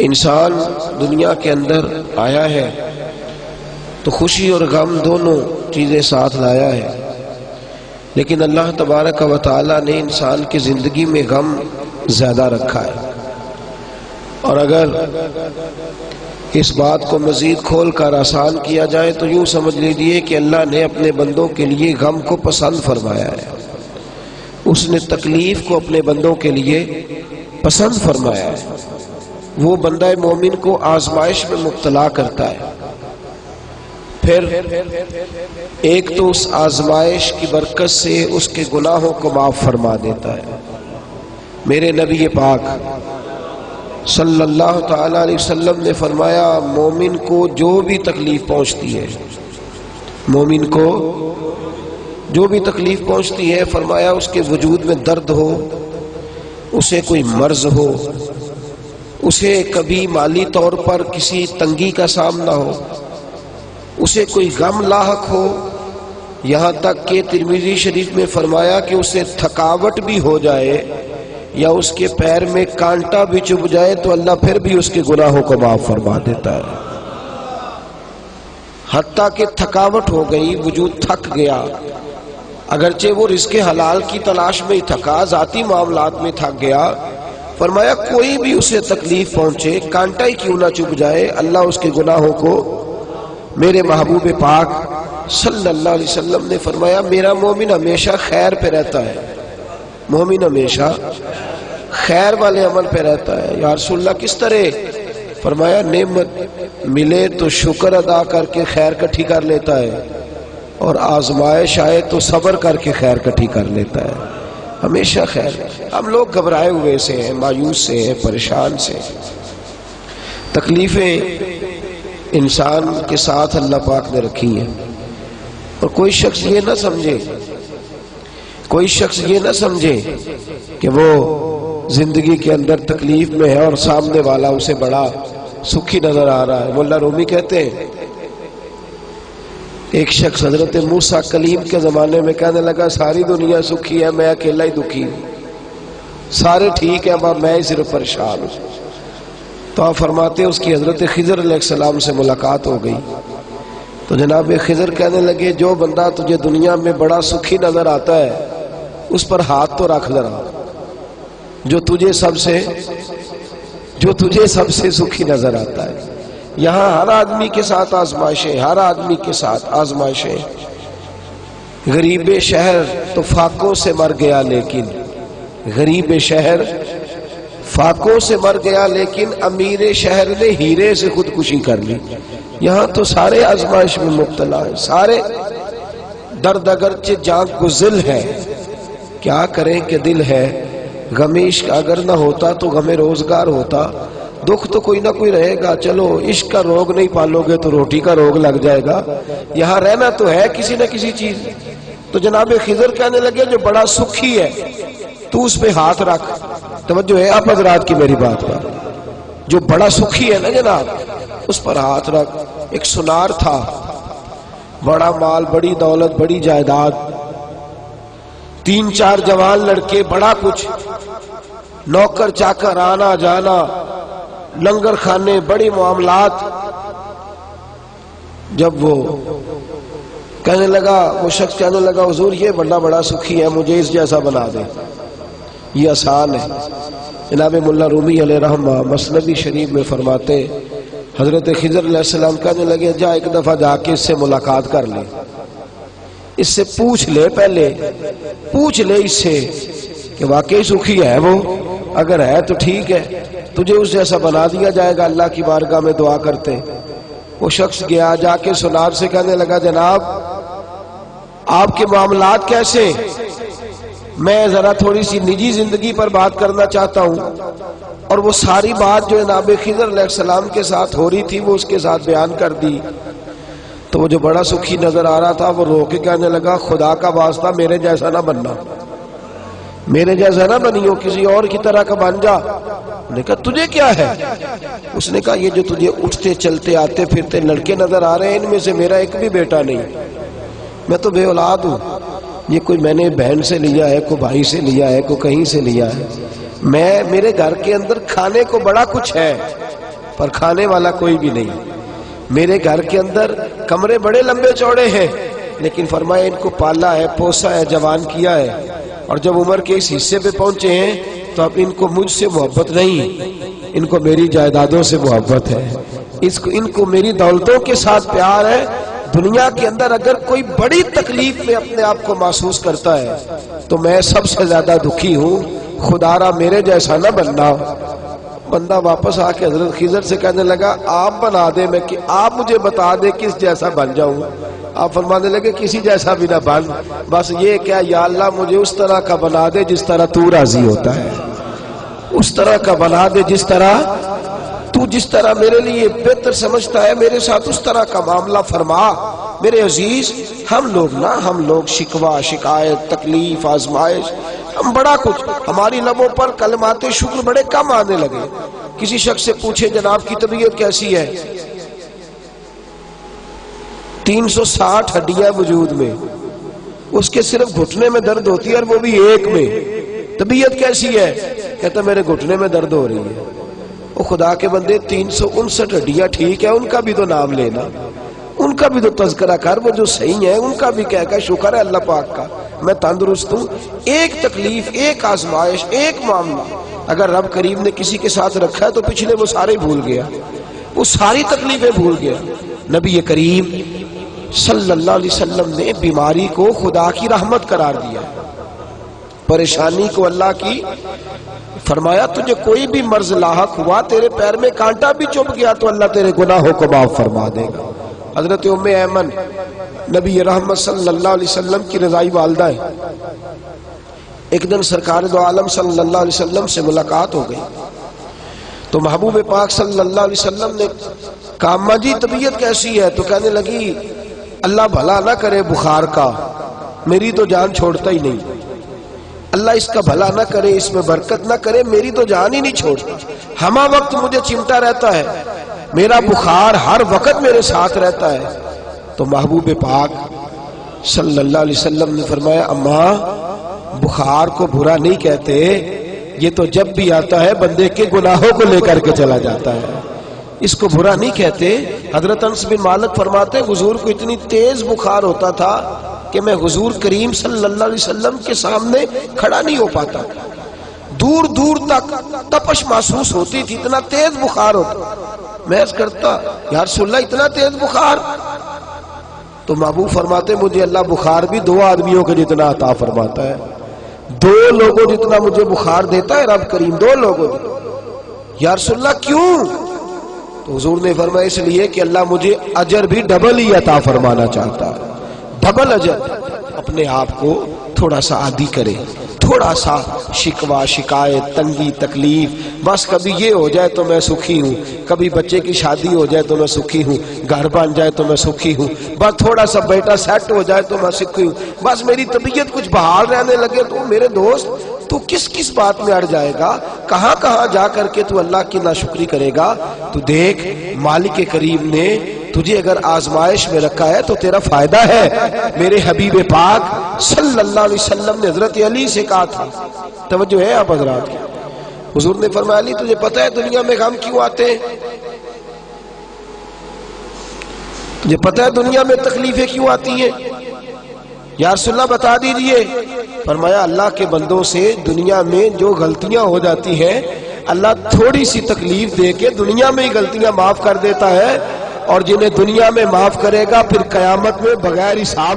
انسان دنیا کے اندر آیا ہے تو خوشی اور غم دونوں چیزیں ساتھ لایا ہے، لیکن اللہ تبارک و تعالی نے انسان کی زندگی میں غم زیادہ رکھا ہے۔ اور اگر اس بات کو مزید کھول کر آسان کیا جائے تو یوں سمجھ لیجیے کہ اللہ نے اپنے بندوں کے لیے غم کو پسند فرمایا ہے، اس نے تکلیف کو اپنے بندوں کے لیے پسند فرمایا ہے۔ وہ بندہ مومن کو آزمائش میں مبتلا کرتا ہے، پھر ایک تو اس آزمائش کی برکت سے اس کے گناہوں کو معاف فرما دیتا ہے۔ میرے نبی پاک صلی اللہ تعالی علیہ وسلم نے فرمایا، مومن کو جو بھی تکلیف پہنچتی ہے، مومن کو جو بھی تکلیف پہنچتی ہے، فرمایا اس کے وجود میں درد ہو، اسے کوئی مرض ہو، اسے کبھی مالی طور پر کسی تنگی کا سامنا ہو، اسے کوئی غم لاحق ہو، یہاں تک کہ ترمذی شریف میں فرمایا کہ اسے تھکاوٹ بھی ہو جائے یا اس کے پیر میں کانٹا بھی چبھ جائے تو اللہ پھر بھی اس کے گناہوں کو معاف فرما دیتا ہے۔ حتیٰ کہ تھکاوٹ ہو گئی، وجود تھک گیا، اگرچہ وہ رزق حلال کی تلاش میں ہی تھکا، ذاتی معاملات میں تھک گیا، فرمایا کوئی بھی اسے تکلیف پہنچے، کانٹا ہی کیوں نہ چبھ جائے، اللہ اس کے گناہوں کو، میرے محبوب پاک صلی اللہ علیہ وسلم نے فرمایا میرا مومن ہمیشہ خیر پہ رہتا ہے، مومن ہمیشہ خیر والے عمل پہ رہتا ہے۔ یا رسول اللہ کس طرح؟ فرمایا نعمت ملے تو شکر ادا کر کے خیر کٹھی کر لیتا ہے، اور آزمائش آئے تو صبر کر کے خیر کٹھی کر لیتا ہے، ہمیشہ خیر۔ ہم لوگ گھبرائے ہوئے سے ہیں، مایوس سے ہیں، پریشان سے۔ تکلیفیں انسان کے ساتھ اللہ پاک نے رکھی ہیں، اور کوئی شخص یہ نہ سمجھے، کوئی شخص یہ نہ سمجھے کہ وہ زندگی کے اندر تکلیف میں ہے اور سامنے والا اسے بڑا سکھی نظر آ رہا ہے۔ مولا رومی کہتے ہیں ایک شخص حضرت موسیٰ کلیم کے زمانے میں کہنے لگا ساری دنیا سکھی ہے، میں اکیلا ہی دکھی ہوں، سارے ٹھیک ہیں میں ہی صرف پریشان ہوں۔ تو آپ فرماتے ہیں اس کی حضرت خضر علیہ السلام سے ملاقات ہو گئی تو جناب خضر کہنے لگے جو بندہ تجھے دنیا میں بڑا سکھی نظر آتا ہے اس پر ہاتھ تو رکھ ذرا، جو تجھے سب سے سکھی نظر آتا ہے۔ یہاں ہر آدمی کے ساتھ آزمائشیں، ہر آدمی کے ساتھ آزمائشیں۔ غریب شہر تو فاقوں سے مر گیا، لیکن غریب شہر فاقوں سے مر گیا، لیکن امیر شہر نے ہیرے سے خودکشی کر لی۔ یہاں تو سارے آزمائش میں مبتلا ہیں، سارے درد اگرچہ جان کو ذل ہے، کیا کریں کہ دل ہے، غم عشق اگر نہ ہوتا تو غم روزگار ہوتا، دکھ تو کوئی نہ کوئی رہے گا، چلو عشق کا روگ نہیں پالو گے تو روٹی کا روگ لگ جائے گا، یہاں رہنا تو ہے کسی نہ کسی چیز۔ تو جناب خضر کہنے لگے جو بڑا سکھی ہے تو اس پہ ہاتھ رکھ، توجہ ہے آپ حضرات کی میری بات پر، جو بڑا سکھی ہے نا جناب اس پر ہاتھ رکھ۔ ایک سنار تھا، بڑا مال، بڑی دولت، بڑی جائیداد، 3-4 جوان لڑکے، بڑا کچھ، نوکر چاکر، آنا جانا، لنگر خانے، بڑی معاملات۔ جب وہ کہنے لگا، وہ شخص کہنے لگا حضور یہ بڑا سکھی ہے، مجھے اس جیسا بنا دے، یہ آسان ہے۔ جناب مولا رومی علیہ رحمہ مثنوی شریف میں فرماتے حضرت خضر علیہ السلام کہنے لگے جا ایک دفعہ جا کے اس سے ملاقات کر لے، اس سے پوچھ لے، پہلے پوچھ لے اس سے کہ واقعی سکھی ہے وہ، اگر ہے تو ٹھیک ہے، تجھے اس جیسا بنا دیا جائے گا۔ اللہ کی بارگاہ میں دعا کرتے وہ شخص گیا، جا کے سنار سے کہنے لگا جناب آپ کے معاملات کیسے؟ میں ذرا تھوڑی سی نجی زندگی پر بات کرنا چاہتا ہوں۔ اور وہ ساری بات جو جناب خضر علیہ السلام کے ساتھ ہو رہی تھی وہ اس کے ساتھ بیان کر دی۔ تو وہ جو بڑا سکھی نظر آ رہا تھا وہ رو کے کہنے لگا خدا کا واسطہ میرے جیسا نہ بننا، میرے جیسا نہ بنیو، کسی اور کی طرح کا بن جا۔ نے کہا تجھے کیا ہے؟ اس نے کہا یہ جو تجھے اٹھتے چلتے آتے پھرتے لڑکے نظر آ رہے ہیں ان میں سے میرا ایک بھی بیٹا نہیں، میں تو بے اولاد ہوں، یہ کوئی میں نے بہن سے لیا ہے، کوئی بھائی سے لیا ہے، کوئی کہیں سے لیا ہے، میرے گھر کے اندر کھانے کو بڑا کچھ ہے پر کھانے والا کوئی بھی نہیں. میرے گھر کے اندر کمرے بڑے لمبے چوڑے ہیں، لیکن فرمایا ان کو پالا ہے، پوسا ہے، جوان کیا ہے، اور جب عمر کے اس حصے پہ پہنچے ہیں تو اب ان کو مجھ سے محبت نہیں، ان کو میری جائیدادوں سے محبت ہے، ان کو میری دولتوں کے ساتھ پیار ہے. دنیا کے اندر اگر کوئی بڑی تکلیف میں اپنے آپ کو محسوس کرتا ہے تو میں سب سے زیادہ دکھی ہوں. خدا را میرے جیسا نہ بننا. بندہ واپس آ کے حضرت خضر سے کہنے لگا آپ بنا دے، میں کہ آپ مجھے بتا دے کس جیسا بن جاؤں. آپ فرمانے لگے کسی جیسا بھی نہ بن، بس یہ کیا یا اللہ مجھے اس طرح کا بنا دے جس طرح تو راضی ہوتا ہے، اس طرح کا بنا دے جس طرح تو، جس طرح میرے لیے بہتر سمجھتا ہے میرے ساتھ اس طرح کا معاملہ فرما. میرے عزیز، ہم لوگ شکوہ، شکایت، تکلیف، آزمائش، ہم بڑا کچھ، ہماری لبوں پر کلمات شکر بڑے کم آنے لگے. کسی شخص سے پوچھے جناب کی طبیعت کیسی ہے، 360 ہڈیاں وجود میں، اس کے صرف گھٹنے میں درد ہوتی ہے اور وہ بھی ایک میں. طبیعت کیسی ہے؟ کہتا میرے گھٹنے میں درد ہو رہی ہے. وہ خدا کے بندے 359 ہڈیاں ٹھیک ہے، ان کا بھی تو نام لینا، ان کا بھی تو تذکرہ کر، وہ جو صحیح ہے ان کا بھی کہہ کہ شکر ہے اللہ پاک کا میں تندرست ہوں. ایک تکلیف، ایک آزمائش، ایک معاملہ اگر رب کریم نے کسی کے ساتھ رکھا ہے تو پچھلے وہ سارے بھول گیا، وہ ساری تکلیفیں بھول گیا. نبی کریم صلی اللہ علیہ وسلم نے بیماری کو خدا کی رحمت قرار دیا، پریشانی کو اللہ کی. فرمایا تجھے کوئی بھی مرض لاحق ہوا، تیرے پیر میں کانٹا بھی چبھ گیا تو اللہ تیرے گناہوں کو معاف فرما دے گا. حضرت ام ایمن نبی رحمت صلی اللہ علیہ وسلم کی رضائی والدہ ہے. ایک دن سرکار دو عالم صلی اللہ علیہ وسلم سے ملاقات ہو گئی تو محبوب پاک صلی اللہ علیہ وسلم نے کہا اماں جی طبیعت کیسی ہے؟ تو کہنے لگی اللہ بھلا نہ کرے بخار کا، میری تو جان چھوڑتا ہی نہیں، اللہ اس کا بھلا نہ کرے، اس میں برکت نہ کرے، میری تو جان ہی نہیں چھوڑتا، ہمہ وقت مجھے چمٹا رہتا ہے، میرا بخار ہر وقت میرے ساتھ رہتا ہے. تو محبوب پاک صلی اللہ علیہ وسلم نے فرمایا اماں بخار کو برا نہیں کہتے، یہ تو جب بھی آتا ہے بندے کے گناہوں کو لے کر کے چلا جاتا ہے، اس کو برا نہیں کہتے. حضرت انس بن مالک فرماتے حضور کو اتنی تیز بخار ہوتا تھا کہ میں حضور کریم صلی اللہ علیہ وسلم کے سامنے کھڑا نہیں ہو پاتا، دور دور تک تپش محسوس ہوتی تھی، اتنا تیز بخار ہوتا. میں عرض کرتا یا رسول اللہ اتنا تیز بخار؟ تو محبوب فرماتے مجھے اللہ بخار بھی 2 آدمیوں کے جتنا عطا فرماتا ہے، 2 لوگوں جتنا مجھے بخار دیتا ہے رب کریم، 2 لوگوں جتنا. یا رسول اللہ کیوں؟ تو حضور نے فرمایا اس لیے کہ اللہ مجھے اجر بھی ڈبل ہی عطا فرمانا چاہتا ہے، ڈبل اجر. اپنے آپ کو تھوڑا سا عادی کرے، تھوڑا سا شکوہ، شکایت، تنگی، تکلیف، بس کبھی یہ ہو جائے تو میں سکھی ہوں، کبھی بچے کی شادی ہو جائے تو میں سکھی ہوں، گھر بن جائے تو میں سکھی ہوں، بس تھوڑا سا بیٹا سیٹ ہو جائے تو میں سکھی ہوں، بس میری طبیعت کچھ بحال رہنے لگے تو میرے دوست تو کس بات میں اڑ جائے گا، کہاں کہاں جا کر کے تو اللہ کی ناشکری کرے گا. تو دیکھ مالک کریم نے تجھے اگر آزمائش میں رکھا ہے تو تیرا فائدہ ہے. میرے حبیب پاک صلی اللہ علیہ وسلم نے حضرت علی سے کہا تھا، توجہ ہے آپ حضرات، حضور نے فرمایا علی تجھے پتہ ہے دنیا میں غم کیوں آتے ہیں؟ تجھے پتہ ہے دنیا میں تکلیفیں کیوں آتی ہیں؟ یا رسول اللہ بتا دیجئے. فرمایا اللہ کے بندوں سے دنیا میں جو غلطیاں ہو جاتی ہیں اللہ تھوڑی سی تکلیف دے کے دنیا میں ہی غلطیاں معاف کر دیتا ہے، اور جنہیں دنیا میں معاف کرے گا پھر قیامت میں بغیر حساب